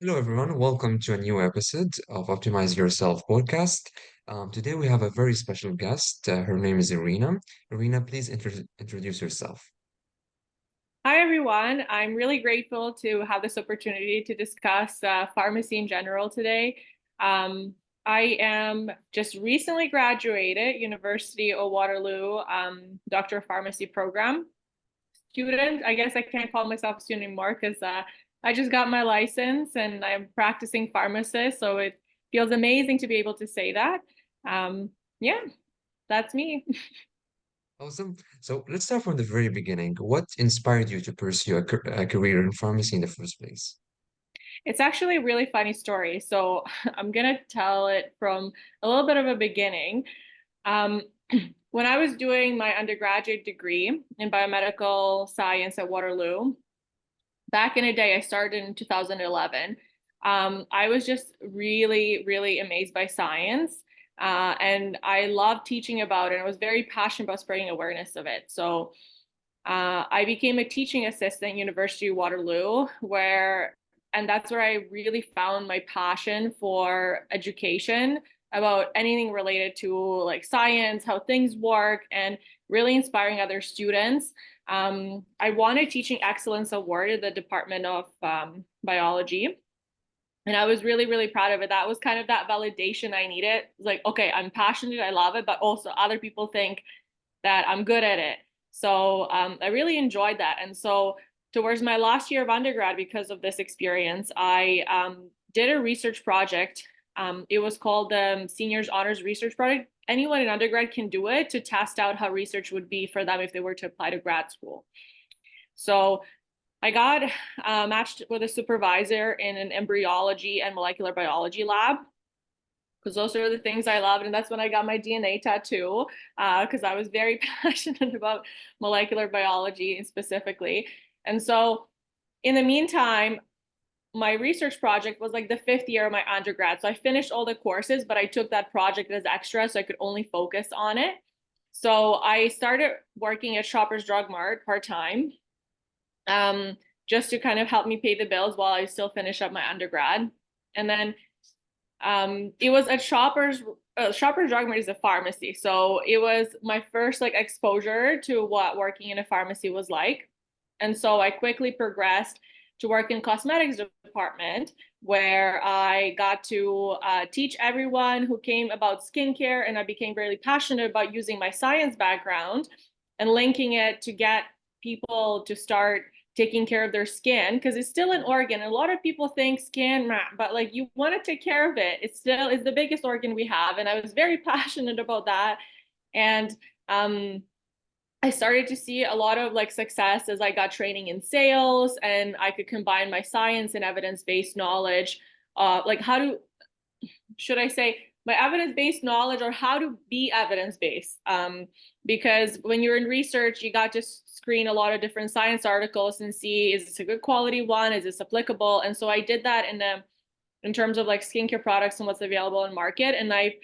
Hello, everyone. Welcome to a new episode of Optimize Yourself podcast. Today we have a very special guest. Her name is Iryna. Iryna, please introduce yourself. Hi, everyone. I'm really grateful to have this opportunity to discuss pharmacy in general today. Um, I am just recently graduated, University of Waterloo, Doctor of Pharmacy program student. I guess I can't call myself a student anymore because I just got my license and I'm practicing pharmacist. So it feels amazing to be able to say that. Um, yeah, that's me. Awesome. So let's start from the very beginning. What inspired you to pursue a career in pharmacy in the first place? It's actually a really funny story. So I'm gonna tell it from a little bit of a beginning. Um, when I was doing my undergraduate degree in biomedical science at Waterloo, back in the day, I started in 2011. I was just really, really amazed by science. And I loved teaching about it. I was very passionate about spreading awareness of it. So I became a teaching assistant at University of Waterloo, and that's where I really found my passion for education about anything related to like science, how things work, and really inspiring other students. I won a Teaching Excellence Award at the Department of Biology. And I was really, really proud of it. That was kind of that validation I needed. Like, okay, I'm passionate, I love it, but also other people think that I'm good at it. So I really enjoyed that. And so towards my last year of undergrad, because of this experience, I did a research project. It was called the Seniors Honors Research Project. Anyone in undergrad can do it to test out how research would be for them if they were to apply to grad school. So I got matched with a supervisor in an embryology and molecular biology lab because those are the things I loved. And that's when I got my DNA tattoo because I was very passionate about molecular biology specifically. And so in the meantime, my research project was like the fifth year of my undergrad. So I finished all the courses, but I took that project as extra so I could only focus on it. So I started working at Shoppers Drug Mart part time, um, just to kind of help me pay the bills while I still finish up my undergrad. And then it was at Shoppers Drug Mart is a pharmacy. So it was my first like exposure to what working in a pharmacy was like. And so I quickly progressed to work in cosmetics department where I got to teach everyone who came about skincare, and I became really passionate about using my science background and linking it to get people to start taking care of their skin because it's still an organ. A lot of people think skin, but like you want to take care of it. It still is the biggest organ we have. And I was very passionate about that. And I started to see a lot of like success as I got training in sales and I could combine my science and evidence-based knowledge. Like how to should I say, my evidence-based knowledge or how to be evidence-based. Because when you're in research, you got to screen a lot of different science articles and see, is this a good quality one? Is this applicable? And so I did that in terms of like skincare products and what's available in market. And I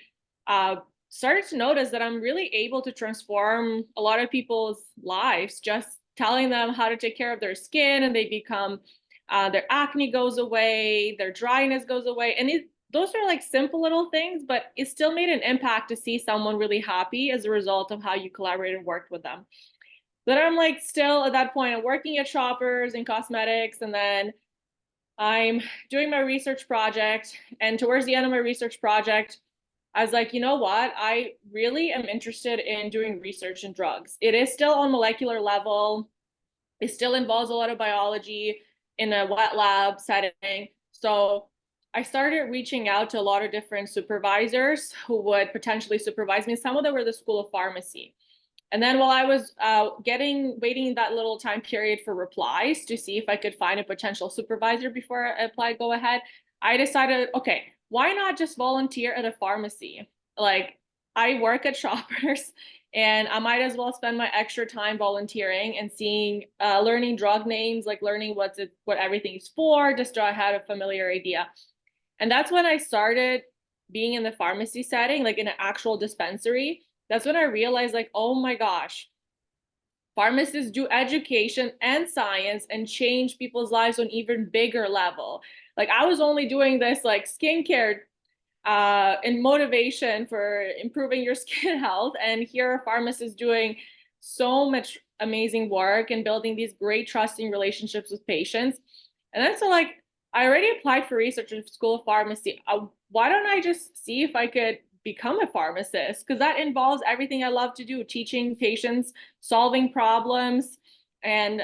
started to notice that I'm really able to transform a lot of people's lives, just telling them how to take care of their skin, and they become their acne goes away, their dryness goes away. And those are like simple little things, but it still made an impact to see someone really happy as a result of how you collaborated and worked with them. But I'm like still at that point, I'm working at Shoppers in cosmetics, and then I'm doing my research project. And towards the end of my research project, I was like, you know what? I really am interested in doing research in drugs. It is still on molecular level. It still involves a lot of biology in a wet lab setting. So I started reaching out to a lot of different supervisors who would potentially supervise me. Some of them were the School of Pharmacy. And then while I was waiting that little time period for replies to see if I could find a potential supervisor before I applied, go ahead, I decided, okay, why not just volunteer at a pharmacy? Like I work at Shoppers and I might as well spend my extra time volunteering and seeing, learning drug names, like learning what everything is for, just so I had a familiar idea. And that's when I started being in the pharmacy setting, like in an actual dispensary. That's when I realized, like, oh my gosh, pharmacists do education and science and change people's lives on even bigger level. Like I was only doing this like skincare and motivation for improving your skin health. And here are pharmacists doing so much amazing work and building these great trusting relationships with patients. And then so like I already applied for research in School of Pharmacy. Why don't I just see if I could become a pharmacist? Because that involves everything I love to do, teaching patients, solving problems, and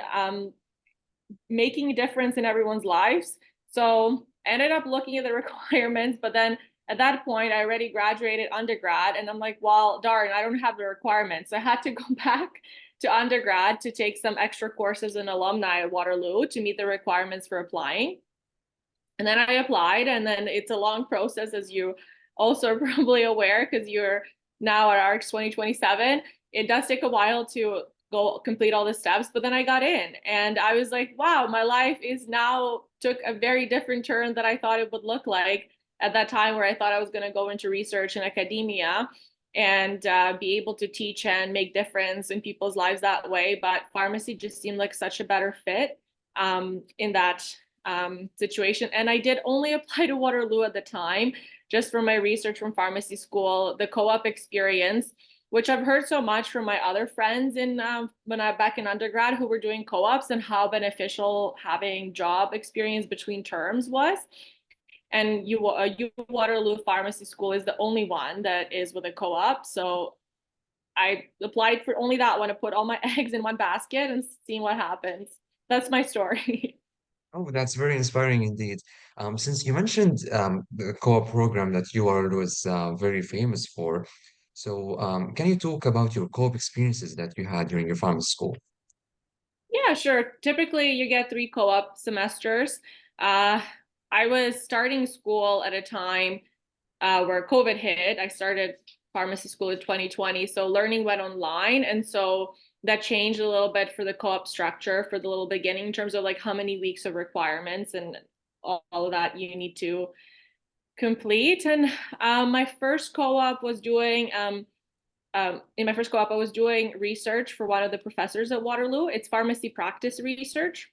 making a difference in everyone's lives. So I ended up looking at the requirements, but then at that point, I already graduated undergrad, and I'm like, well, darn, I don't have the requirements. So I had to go back to undergrad to take some extra courses in alumni at Waterloo to meet the requirements for applying. And then I applied, and then it's a long process, as you also are probably aware, because you're now at ARCS 2027. It does take a while to go complete all the steps, but then I got in, and I was like, wow, my life is now took a very different turn that I thought it would look like at that time, where I thought I was going to go into research and academia and be able to teach and make difference in people's lives that way. But pharmacy just seemed like such a better fit in that situation. And I did only apply to Waterloo at the time, just for my research from pharmacy school, the co-op experience, which I've heard so much from my other friends in when I back in undergrad who were doing co-ops, and how beneficial having job experience between terms was. And Waterloo Pharmacy School is the only one that is with a co-op. So I applied for only that one to put all my eggs in one basket and see what happens. That's my story. Oh, that's very inspiring indeed. Since you mentioned the co-op program that you are was very famous for, so can you talk about your co-op experiences that you had during your pharmacy school? Yeah, sure. Typically, you get 3 co-op semesters. Uh, I was starting school at a time where COVID hit. I started pharmacy school in 2020, so learning went online, and so that changed a little bit for the co-op structure for the little beginning in terms of like how many weeks of requirements and all of that you need to complete. And my first co-op was doing in my first co-op, I was doing research for one of the professors at Waterloo. It's pharmacy practice research.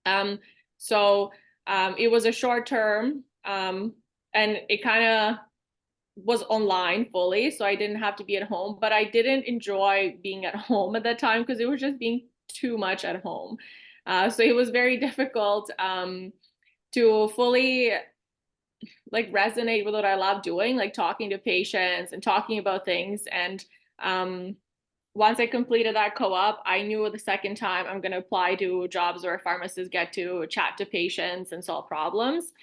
Um, so it was a short term, and it kind of was online fully, so I didn't have to be at home. But I didn't enjoy being at home at that time because it was just being too much at home. So it was very difficult to fully like resonate with what I love doing, like talking to patients and talking about things. And um, once I completed that co-op, I knew the second time I'm going to apply to jobs where pharmacists get to chat to patients and solve problems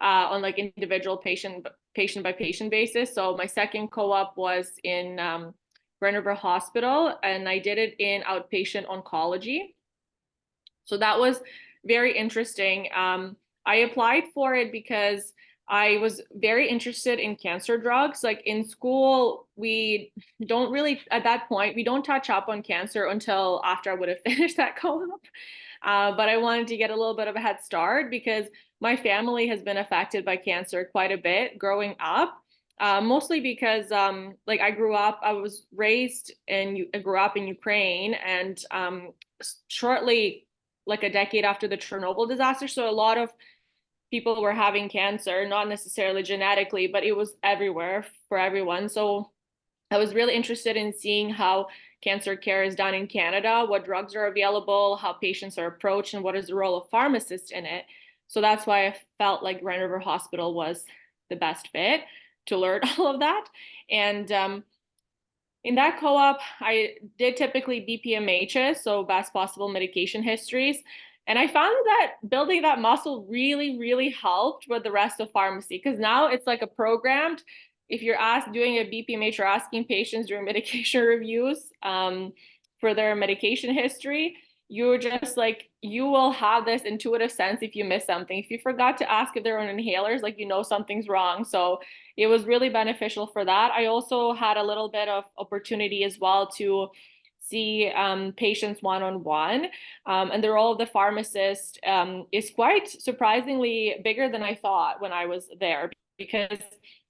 on like individual patient by patient basis. So my second co-op was in River Hospital, and I did it in outpatient oncology. So that was very interesting. I applied for it because I was very interested in cancer drugs. Like in school, we don't really, at that point, we don't touch up on cancer until after I would have finished that co-op. But I wanted to get a little bit of a head start because my family has been affected by cancer quite a bit growing up. Mostly because like I was raised and I grew up in Ukraine, and shortly like a decade after the Chernobyl disaster. So a lot of people were having cancer, not necessarily genetically, but it was everywhere for everyone. So I was really interested in seeing how cancer care is done in Canada, what drugs are available, how patients are approached, and what is the role of pharmacists in it. So that's why I felt like Grand River Hospital was the best fit to learn all of that. And in that co-op, I did typically BPMHs, so best possible medication histories. And I found that building that muscle really, really helped with the rest of pharmacy, because now it's like a programmed, if you're doing a BPMH or asking patients during medication reviews for their medication history, you're just like, you will have this intuitive sense if you miss something. If you forgot to ask if they're on inhalers, like you know something's wrong. So it was really beneficial for that. I also had a little bit of opportunity as well to see patients one-on-one. And the role of the pharmacist is quite surprisingly bigger than I thought when I was there, because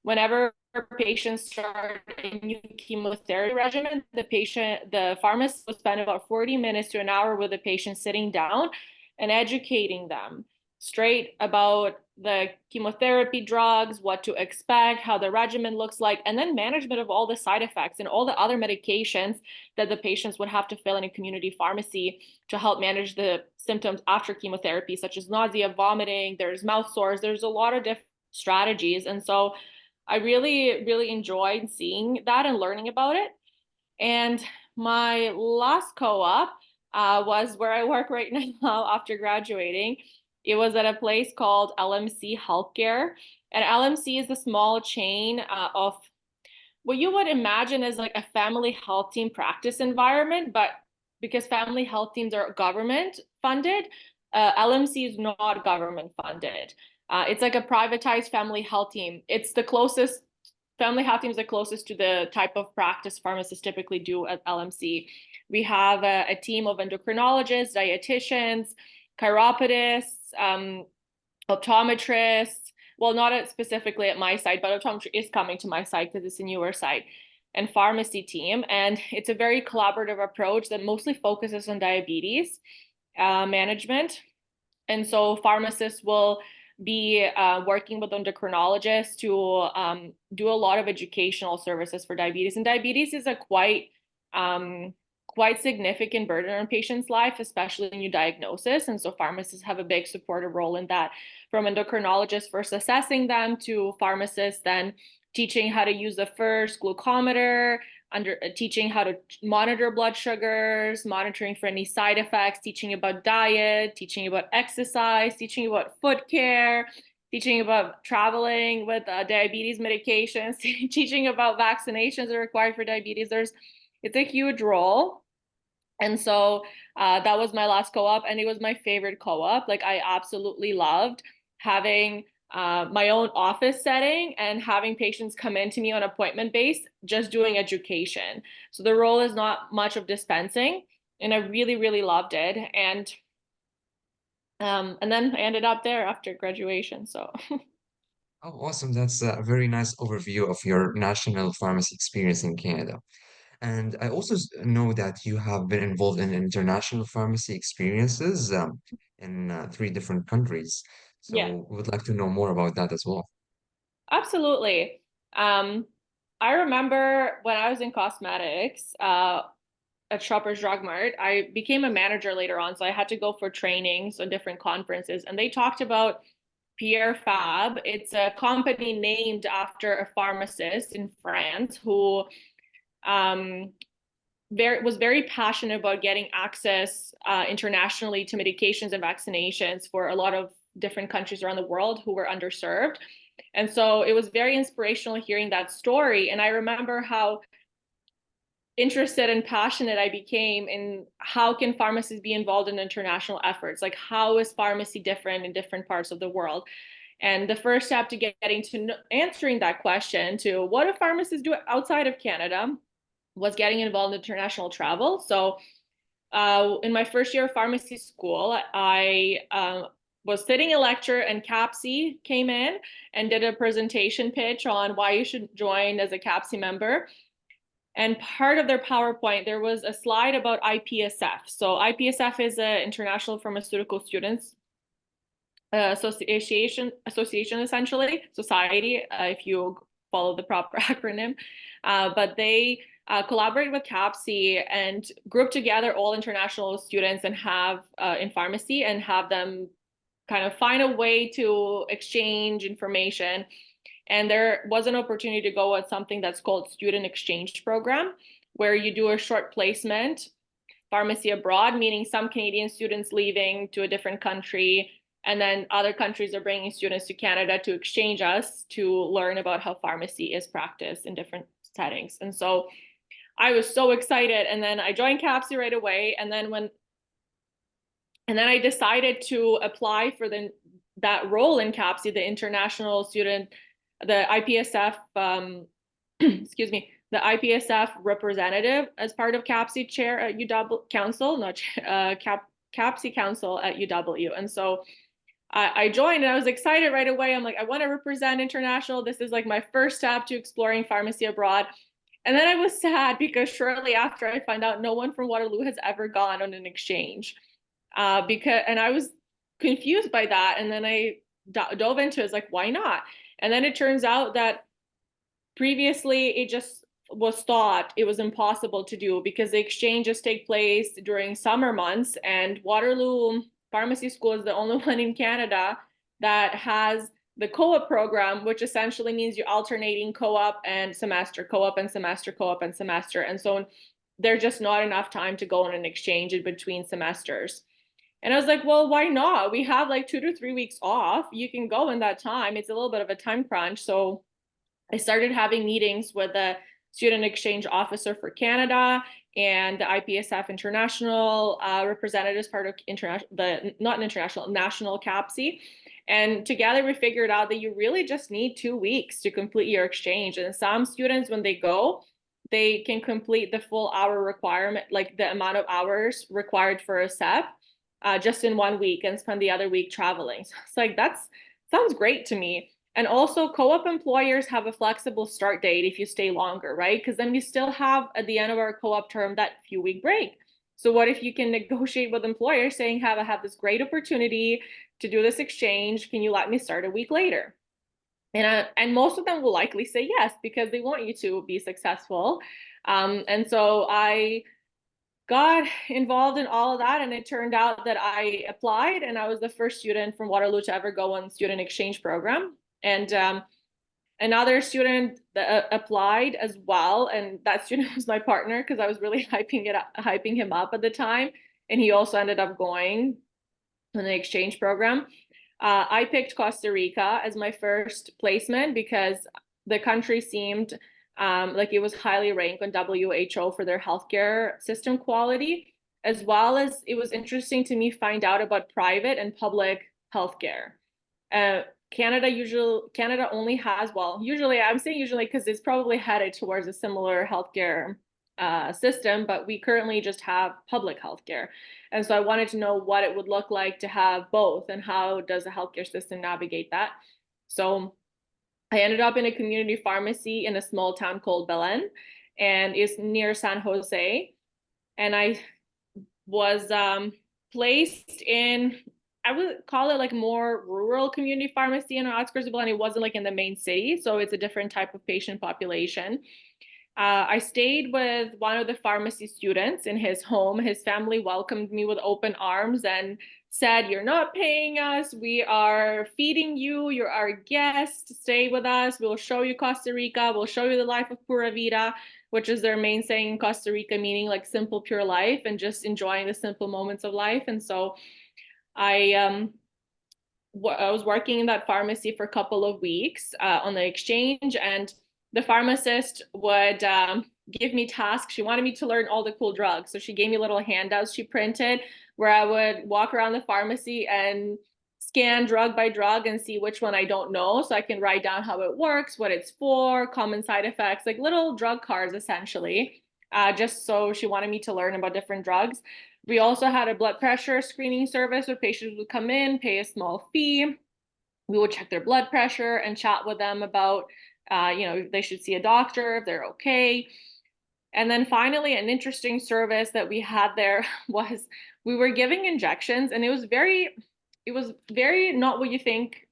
whenever patients start a new chemotherapy regimen, the pharmacist will spend about 40 minutes to an hour with the patient sitting down and educating them straight about the chemotherapy drugs, what to expect, how the regimen looks like, and then management of all the side effects and all the other medications that the patients would have to fill in a community pharmacy to help manage the symptoms after chemotherapy, such as nausea, vomiting, there's mouth sores, there's a lot of different strategies. And so I really, really enjoyed seeing that and learning about it. And my last co-op was where I work right now after graduating. It was at a place called LMC Healthcare. And LMC is a small chain of what you would imagine as like a family health team practice environment, but because family health teams are government funded, LMC is not government funded. It's like a privatized family health team. It's the closest family health team is the closest to the type of practice pharmacists typically do at LMC. We have a team of endocrinologists, dietitians, chiropodists, optometrists. Well, not specifically at my site, but optometry is coming to my site because it's a newer site, and pharmacy team. And it's a very collaborative approach that mostly focuses on diabetes management. And so pharmacists will be working with endocrinologists to do a lot of educational services for diabetes. And diabetes is a quite significant burden on patients' life, especially new diagnosis. And so pharmacists have a big supportive role in that, from endocrinologists first assessing them to pharmacists then teaching how to use the first glucometer, teaching how to monitor blood sugars, monitoring for any side effects, teaching about diet, teaching about exercise, teaching about foot care, teaching about traveling with diabetes medications, teaching about vaccinations that are required for diabetes. It's a huge role. And so that was my last co-op, and it was my favorite co-op. Like, I absolutely loved having my own office setting and having patients come in to me on appointment base, just doing education. So the role is not much of dispensing, and I really, really loved it. And then I ended up there after graduation. So Oh, awesome. That's a very nice overview of your national pharmacy experience in Canada. And I also know that you have been involved in international pharmacy experiences in three different countries. yeah, So we would like to know more about that as well. absolutely. Um, I remember when I was in cosmetics, at Shoppers Drug Mart. I became a manager later on, so I had to go for trainings on different conferences, and they talked about Pierre Fab. It's a company named after a pharmacist in France who um, was very passionate about getting access internationally to medications and vaccinations for a lot of different countries around the world who were underserved. And so it was very inspirational hearing that story. And I remember how interested and passionate I became in how can pharmacists be involved in international efforts? Like, how is pharmacy different in different parts of the world? And the first step to getting to answering that question, to what do pharmacists do outside of Canada, was getting involved in international travel. So in my first year of pharmacy school, I was sitting a lecture, and CAPSI came in and did a presentation pitch on why you should join as a CAPSI member. And part of their PowerPoint, there was a slide about IPSF. So IPSF is an International Pharmaceutical Students association, essentially, society, if you follow the proper acronym. But they collaborate with CAPSI and group together all international students and have in pharmacy, and have them kind of find a way to exchange information. And there was an opportunity to go with something that's called student exchange program, where you do a short placement pharmacy abroad, meaning some Canadian students leaving to a different country, and then other countries are bringing students to Canada to exchange us to learn about how pharmacy is practiced in different settings. And so I was so excited. And then I joined CAPSI right away. And then I decided to apply for that role in CAPSI, the international student, the IPSF, excuse me, the IPSF representative as part of CAPSI chair at UW Council, not CAPSI Council at UW. And so I joined and I was excited right away. I'm like, I want to represent international. This is like my first step to exploring pharmacy abroad. And then I was sad because shortly after I found out no one from Waterloo has ever gone on an exchange. And I was confused by that. And then I dove into it. It's like, why not? And then it turns out that previously it just was thought it was impossible to do because the exchanges take place during summer months, and Waterloo Pharmacy School is the only one in Canada that has the co-op program, which essentially means you're alternating co-op and semester, co-op and semester, co-op and semester. And so there's just not enough time to go on an exchange in between semesters. And I was like, well, why not? We have like 2 to 3 weeks off. You can go in that time. It's a little bit of a time crunch. So I started having meetings with the student exchange officer for Canada and the IPSF international representatives, part of not an international, national CAPSI. And together we figured out that you really just need 2 weeks to complete your exchange. And some students, when they go, they can complete the full hour requirement, like the amount of hours required for a SEP, just in 1 week and spend the other week traveling. So it's like, that's sounds great to me. And also, co-op employers have a flexible start date if you stay longer, right? Because then we still have at the end of our co-op term that few week break. So what if you can negotiate with employers saying, I have this great opportunity to do this exchange. Can you let me start a week later? And most of them will likely say yes because they want you to be successful. And so I got involved in all of that, and it turned out that I applied, and I was the first student from Waterloo to ever go on student exchange program. And another student that applied as well, and that student was my partner because I was really hyping him up at the time, and he also ended up going on the exchange program. I picked Costa Rica as my first placement because the country seemed like it was highly ranked on WHO for their healthcare system quality, as well as it was interesting to me find out about private and public healthcare. Uh, Canada only has, well, usually I'm saying usually because it's probably headed towards a similar healthcare system, but we currently just have public healthcare. And so I wanted to know what it would look like to have both and how does the healthcare system navigate that. So I ended up in a community pharmacy in a small town called Belen, and it's near San Jose. And I was placed in, I would call it like more rural community pharmacy in the outskirts of Belen. It wasn't like in the main city, so it's a different type of patient population. I stayed with one of the pharmacy students in his home. His family welcomed me with open arms and said, "You're not paying us. We are feeding you. You're our guest. Stay with us. We'll show you Costa Rica. We'll show you the life of Pura Vida," which is their main saying in Costa Rica, meaning like simple, pure life and just enjoying the simple moments of life. And so I I was working in that pharmacy for a couple of weeks on the exchange, and the pharmacist would give me tasks. She wanted me to learn all the cool drugs. So she gave me little handouts she printed where I would walk around the pharmacy and scan drug by drug and see which one I don't know. So I can write down how it works, what it's for, common side effects, like little drug cards essentially. Just so she wanted me to learn about different drugs. We also had a blood pressure screening service where patients would come in, pay a small fee. We would check their blood pressure and chat with them about, if they should see a doctor, if they're okay. And then finally, an interesting service that we had there was we were giving injections, and it was very not what you think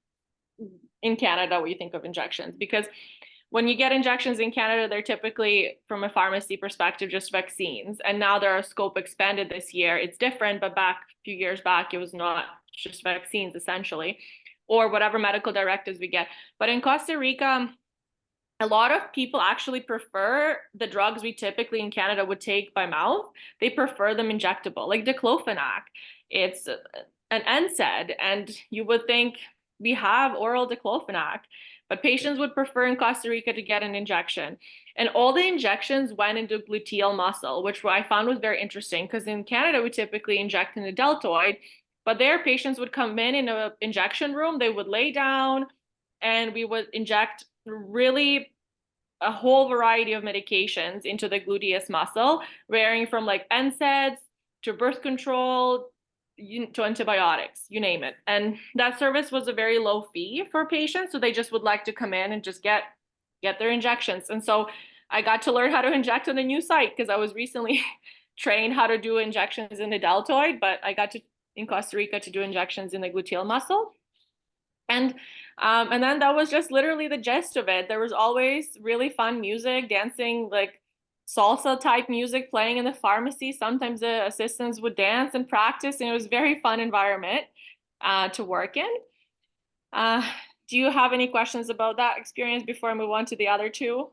in Canada, what you think of injections, because when you get injections in Canada, they're typically, from a pharmacy perspective, just vaccines. And now their scope expanded this year. It's different, but a few years back, it was not just vaccines essentially, or whatever medical directives we get. But in Costa Rica, a lot of people actually prefer the drugs we typically in Canada would take by mouth. They prefer them injectable, like diclofenac. It's an NSAID, and you would think we have oral diclofenac, but patients would prefer in Costa Rica to get an injection. And all the injections went into gluteal muscle, which I found was very interesting because in Canada, we typically inject in the deltoid, but their patients would come in an injection room, they would lay down, and we would inject really a whole variety of medications into the gluteus muscle, varying from like NSAIDs to birth control to antibiotics, you name it. And that service was a very low fee for patients, so they just would like to come in and just get their injections. And so I got to learn how to inject on a new site because I was recently trained how to do injections in the deltoid, but I got to in Costa Rica to do injections in the gluteal muscle. And then that was just literally the gist of it. There was always really fun music, dancing, like salsa type music playing in the pharmacy. Sometimes the assistants would dance and practice, and it was a very fun environment to work in. Uh, do you have any questions about that experience before I move on to the other two?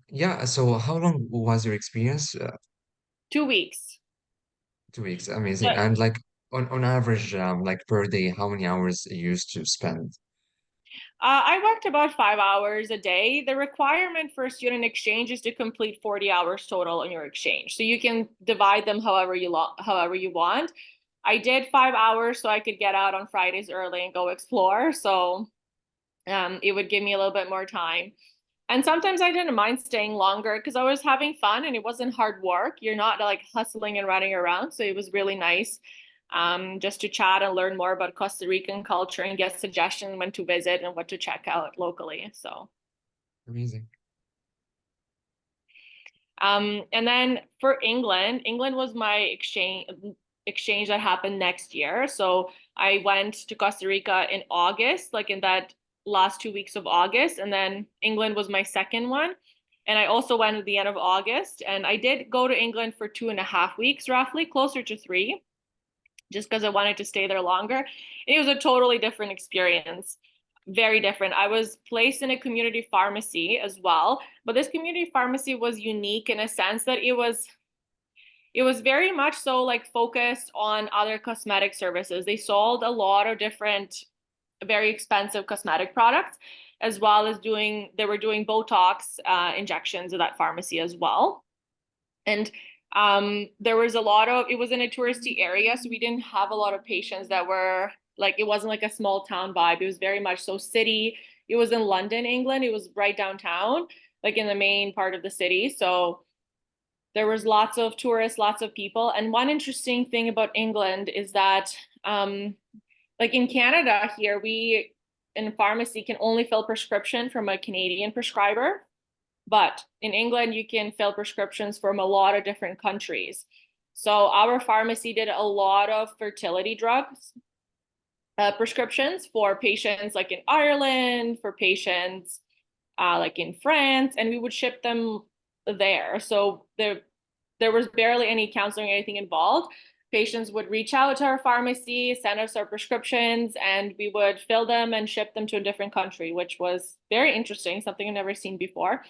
Yeah, so how long was your experience? 2 weeks. 2 weeks, amazing. But And like on average, like per day, how many hours you used to spend? I worked about 5 hours a day. The requirement for a student exchange is to complete 40 hours total on your exchange. So you can divide them however you want. I did 5 hours so I could get out on Fridays early and go explore. So it would give me a little bit more time. And sometimes I didn't mind staying longer because I was having fun and it wasn't hard work. You're not like hustling and running around. So it was really nice just to chat and learn more about Costa Rican culture and get suggestions when to visit and what to check out locally. So, Amazing. and then for England, England was my exchange that happened next year. So I went to Costa Rica in August, like in that last 2 weeks of August, and then England was my second one. And I also went at the end of August, and I did go to England for 2.5 weeks, roughly, closer to three, just because I wanted to stay there longer. And it was a totally different experience, very different. I was placed in a community pharmacy as well, but this community pharmacy was unique in a sense that it was very much so like focused on other cosmetic services. They sold a lot of different very expensive cosmetic products, as well as they were doing Botox injections at that pharmacy as well. And there was it was in a touristy area, so we didn't have a lot of patients that were like, it wasn't like a small town vibe. It was very much so city. It was in London, England. It was right downtown, like in the main part of the city. So there was lots of tourists, lots of people. And one interesting thing about England is that, like in Canada here, we in pharmacy can only fill prescription from a Canadian prescriber. But in England, you can fill prescriptions from a lot of different countries. So our pharmacy did a lot of fertility drugs prescriptions for patients like in Ireland, for patients like in France, and we would ship them there. So there was barely any counseling or anything involved. Patients would reach out to our pharmacy, send us our prescriptions, and we would fill them and ship them to a different country, which was very interesting, something I've never seen before.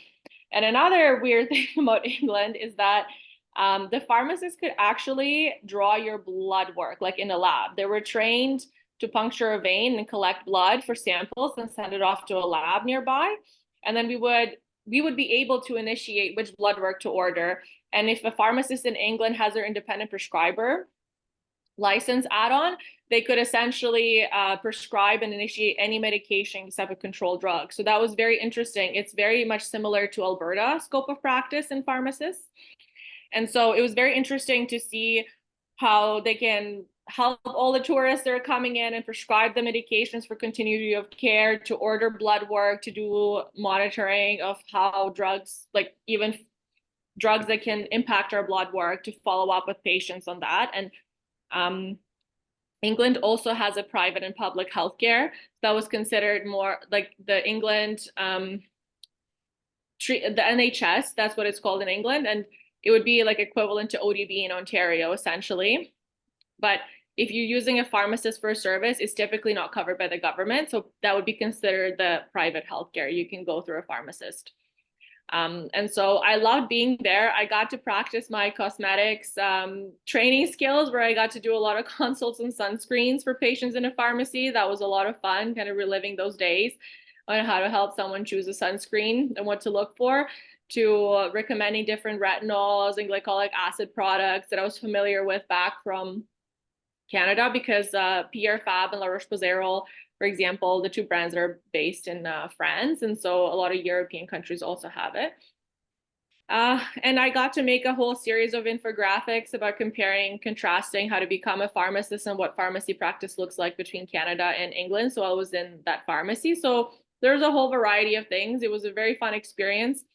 And another weird thing about England is that the pharmacists could actually draw your blood work, like in a lab. They were trained to puncture a vein and collect blood for samples and send it off to a lab nearby. And then we would be able to initiate which blood work to order. And if a pharmacist in England has their independent prescriber license add-on, they could essentially prescribe and initiate any medication except a controlled drug. So that was very interesting. It's very much similar to Alberta scope of practice in pharmacists. And so it was very interesting to see how they can help all the tourists that are coming in and prescribe the medications for continuity of care, to order blood work, to do monitoring of how drugs, like even drugs that can impact our blood work, to follow up with patients on that. And England also has a private and public healthcare that was considered more like the England, the NHS, that's what it's called in England. And it would be like equivalent to ODB in Ontario, essentially. But if you're using a pharmacist for a service, it's typically not covered by the government. So that would be considered the private healthcare. You can go through a pharmacist. And so I loved being there. I got to practice my cosmetics training skills, where I got to do a lot of consults and sunscreens for patients in a pharmacy. That was a lot of fun, kind of reliving those days on how to help someone choose a sunscreen and what to look for, to recommending different retinols and glycolic acid products that I was familiar with back from Canada, because Pierre Fabre and La Roche-Posay, for example, the two brands that are based in France. And so a lot of European countries also have it. And I got to make a whole series of infographics about comparing, contrasting how to become a pharmacist and what pharmacy practice looks like between Canada and England. So I was in that pharmacy. So there's a whole variety of things. It was a very fun experience.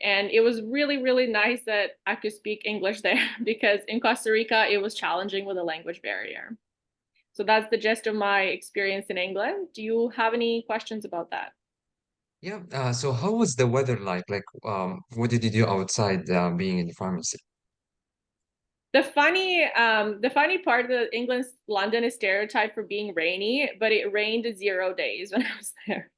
And it was really, really nice that I could speak English there because in Costa Rica, it was challenging with a language barrier. So that's the gist of my experience in England. Do you have any questions about that? Yeah. So how was the weather like? Like, what did you do outside being in the pharmacy? The funny part of the England's London is stereotyped for being rainy, but it rained 0 days when I was there.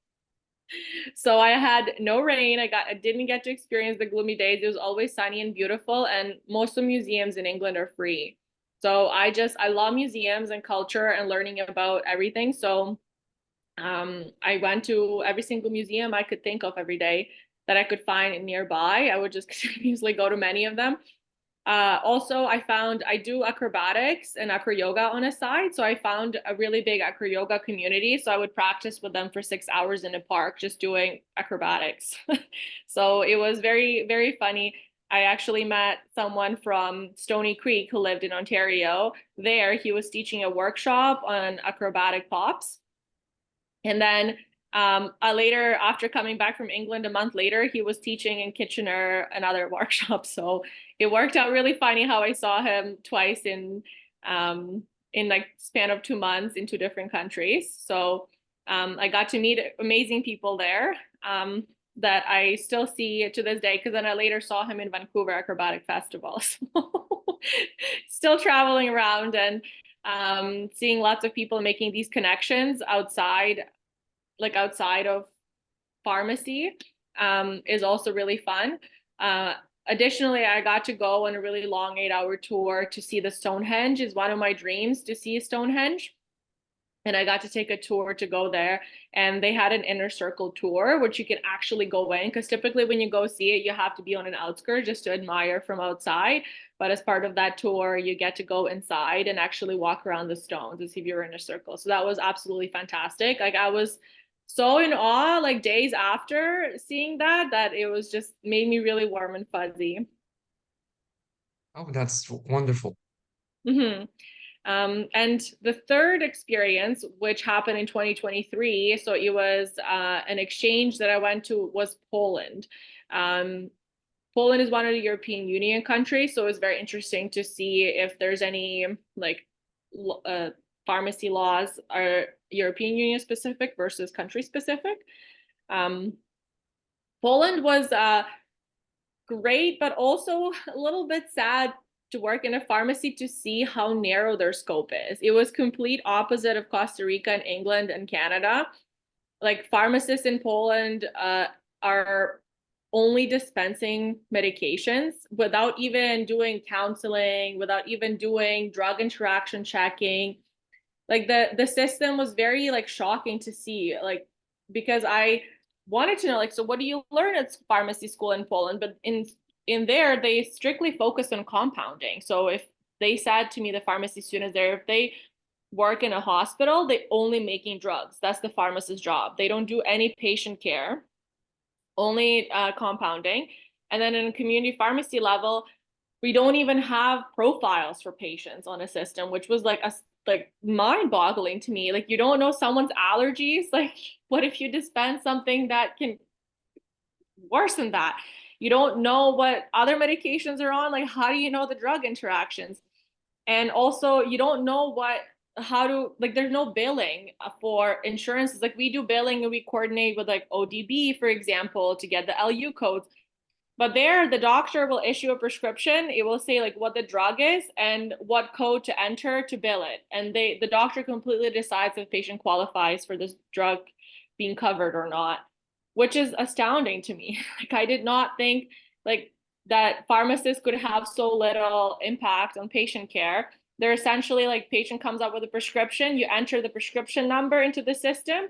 So I had no rain. I didn't get to experience the gloomy days. It was always sunny and beautiful, and most of museums in England are free. So I love museums and culture and learning about everything. So I went to every single museum I could think of every day that I could find nearby. I would just continuously go to many of them. Also, I found I do acrobatics and acro yoga on a side. So I found a really big acro yoga community. So I would practice with them for 6 hours in a park just doing acrobatics. So it was very, very funny. I actually met someone from Stony Creek who lived in Ontario. There, he was teaching a workshop on acrobatic pops. And then later, after coming back from England a month later, he was teaching in Kitchener another workshop. So it worked out really funny how I saw him twice in like span of 2 months in two different countries. So I got to meet amazing people there that I still see to this day. Because then I later saw him in Vancouver Acrobatic Festival. So still traveling around and seeing lots of people making these connections outside of pharmacy is also really fun. Uh, Additionally, I got to go on a really long 8 hour tour to see the Stonehenge. Is one of my dreams to see Stonehenge. And I got to take a tour to go there. And they had an inner circle tour, which you can actually go in. Because typically, when you go see it, you have to be on an outskirt just to admire from outside. But as part of that tour, you get to go inside and actually walk around the stones and see if you're in a circle. So that was absolutely fantastic. Like, I was so in awe, like days after seeing that, that it was just made me really warm and fuzzy. Oh, that's wonderful. Hmm. And the third experience, which happened in 2023, so it was an exchange that I went to, was Poland. Um, Poland is one of the European Union countries, so it was very interesting to see if there's any like uh, pharmacy laws are European Union specific versus country specific. Um, Poland was great, but also a little bit sad to work in a pharmacy to see how narrow their scope is. It was complete opposite of Costa Rica and England and Canada. Like pharmacists in Poland are only dispensing medications without even doing counseling, without even doing drug interaction checking. Like the system was very like shocking to see, like because I wanted to know like, so what do you learn at pharmacy school in Poland? But in there they strictly focus on compounding. So if they said to me, the pharmacy students there, if they work in a hospital, they only making drugs. That's the pharmacist's job. They don't do any patient care, only compounding. And then in community pharmacy level, we don't even have profiles for patients on a system, which was like mind-boggling to me. Like you don't know someone's allergies. Like what if you dispense something that can worsen that? You don't know what other medications are on. Like how do you know the drug interactions? And also you don't know how to like there's no billing for insurances. Like we do billing and we coordinate with like ODB, for example, to get the LU codes. But there, the doctor will issue a prescription. It will say like what the drug is and what code to enter to bill it. And the doctor completely decides if the patient qualifies for this drug being covered or not, which is astounding to me. Like I did not think like that pharmacists could have so little impact on patient care. They're essentially like patient comes up with a prescription, you enter the prescription number into the system,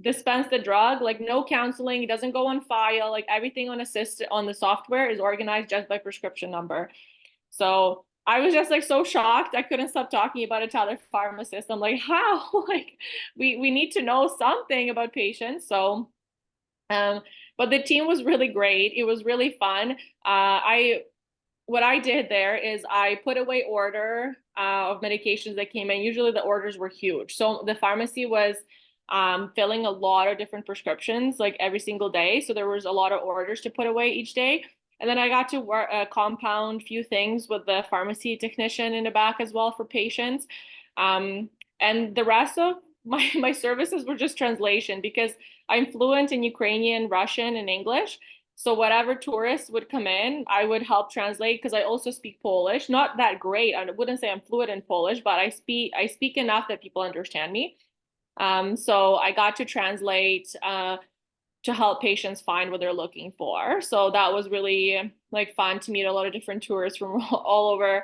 dispense the drug, like no counseling, it doesn't go on file, like everything on a system on the software is organized just by prescription number. So I was just like so shocked. I couldn't stop talking about it to other pharmacists. I'm like, how? Like we need to know something about patients. So Um, but the team was really great. It was really fun. I what I did there is I put away order of medications that came in. Usually the orders were huge. So the pharmacy was filling a lot of different prescriptions like every single day. So there was a lot of orders to put away each day. And then I got to work, compound few things with the pharmacy technician in the back as well for patients. Um, and the rest of my services were just translation because I'm fluent in Ukrainian, Russian, and English. So whatever tourists would come in, I would help translate because I also speak Polish. Not that great. I wouldn't say I'm fluent in Polish, but I speak enough that people understand me. So I got to translate to help patients find what they're looking for. So that was really like fun to meet a lot of different tourists from all over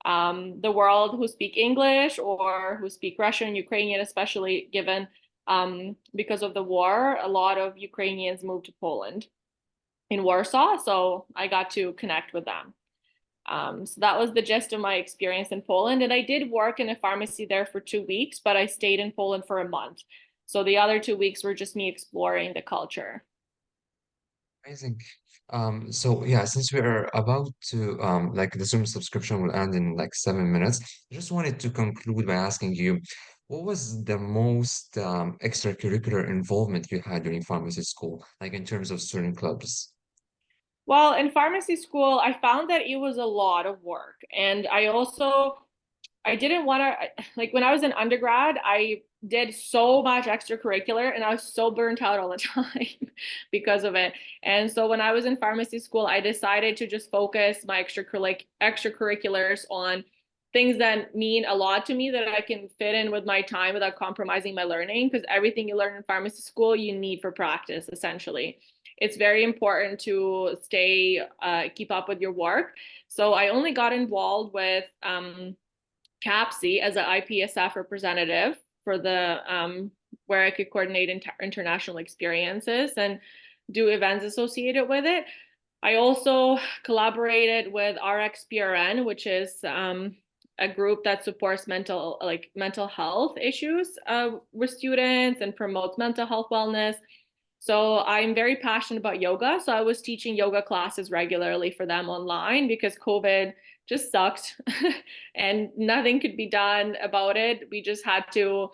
the world who speak English or who speak Russian, Ukrainian, especially given because of the war, a lot of Ukrainians moved to Poland in Warsaw, so I got to connect with them. So that was the gist of my experience in Poland. And I did work in a pharmacy there for 2 weeks, but I stayed in Poland for a month. So the other 2 weeks were just me exploring the culture. Amazing. So yeah, since we are about to like the Zoom subscription will end in like 7 minutes, I just wanted to conclude by asking you, what was the most extracurricular involvement you had during pharmacy school, like in terms of student clubs? Well, in pharmacy school, I found that it was a lot of work. And I didn't want to, like when I was in undergrad, I did so much extracurricular and I was so burnt out all the time because of it. And so when I was in pharmacy school, I decided to just focus my extracurriculars on things that mean a lot to me that I can fit in with my time without compromising my learning. Because everything you learn in pharmacy school, you need for practice, essentially. It's very important to keep up with your work. So I only got involved with CAPSI as an IPSF representative for the where I could coordinate international experiences and do events associated with it. I also collaborated with RxPRN, which is a group that supports mental health issues with students and promotes mental health wellness. So I'm very passionate about yoga. So I was teaching yoga classes regularly for them online because COVID just sucked and nothing could be done about it. We just had to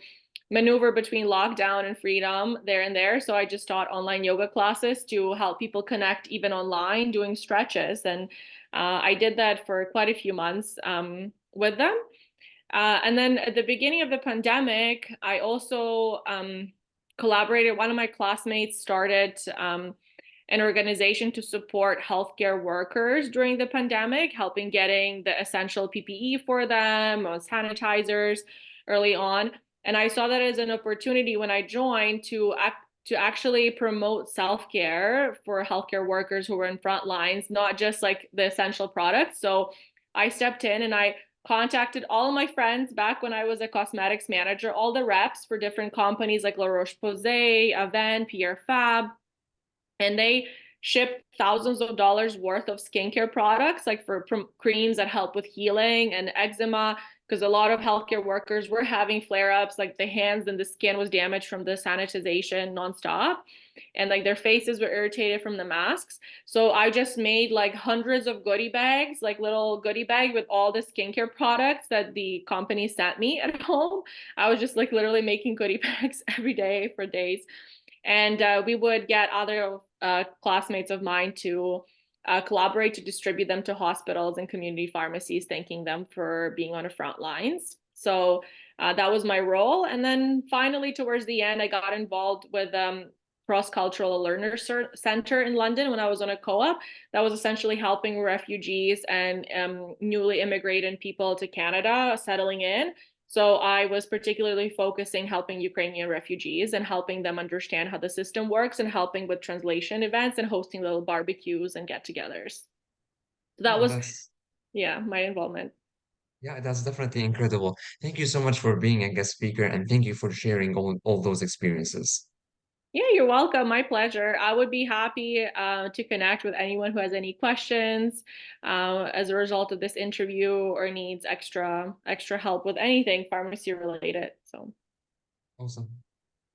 maneuver between lockdown and freedom there and there. So I just taught online yoga classes to help people connect even online doing stretches. And I did that for quite a few months with them. And then at the beginning of the pandemic, I also collaborated. One of my classmates started an organization to support healthcare workers during the pandemic, helping getting the essential PPE for them, sanitizers early on. And I saw that as an opportunity when I joined to actually promote self-care for healthcare workers who were in front lines, not just like the essential products. So I stepped in and I contacted all of my friends back when I was a cosmetics manager, all the reps for different companies like La Roche-Posay, Avène, Pierre Fab, and they ship thousands of dollars worth of skincare products, like for creams that help with healing and eczema, because a lot of healthcare workers were having flare-ups, like the hands and the skin was damaged from the sanitization nonstop, and like their faces were irritated from the masks. So I just made like hundreds of goodie bags, like little goodie bag with all the skincare products that the company sent me at home. I was just like literally making goodie bags every day for days. And we would get other classmates of mine to collaborate to distribute them to hospitals and community pharmacies, thanking them for being on the front lines. So that was my role. And then finally, towards the end, I got involved with Cross-Cultural Learner Center in London when I was on a co-op that was essentially helping refugees and newly immigrated people to Canada settling in. So I was particularly focusing helping Ukrainian refugees and helping them understand how the system works and helping with translation events and hosting little barbecues and get-togethers. So that Oh, was, that's yeah, my involvement. yeah, that's definitely incredible. Thank you so much for being a guest speaker and thank you for sharing all those experiences. Yeah, you're welcome. My pleasure. I would be happy to connect with anyone who has any questions as a result of this interview or needs extra help with anything pharmacy related. So. Awesome.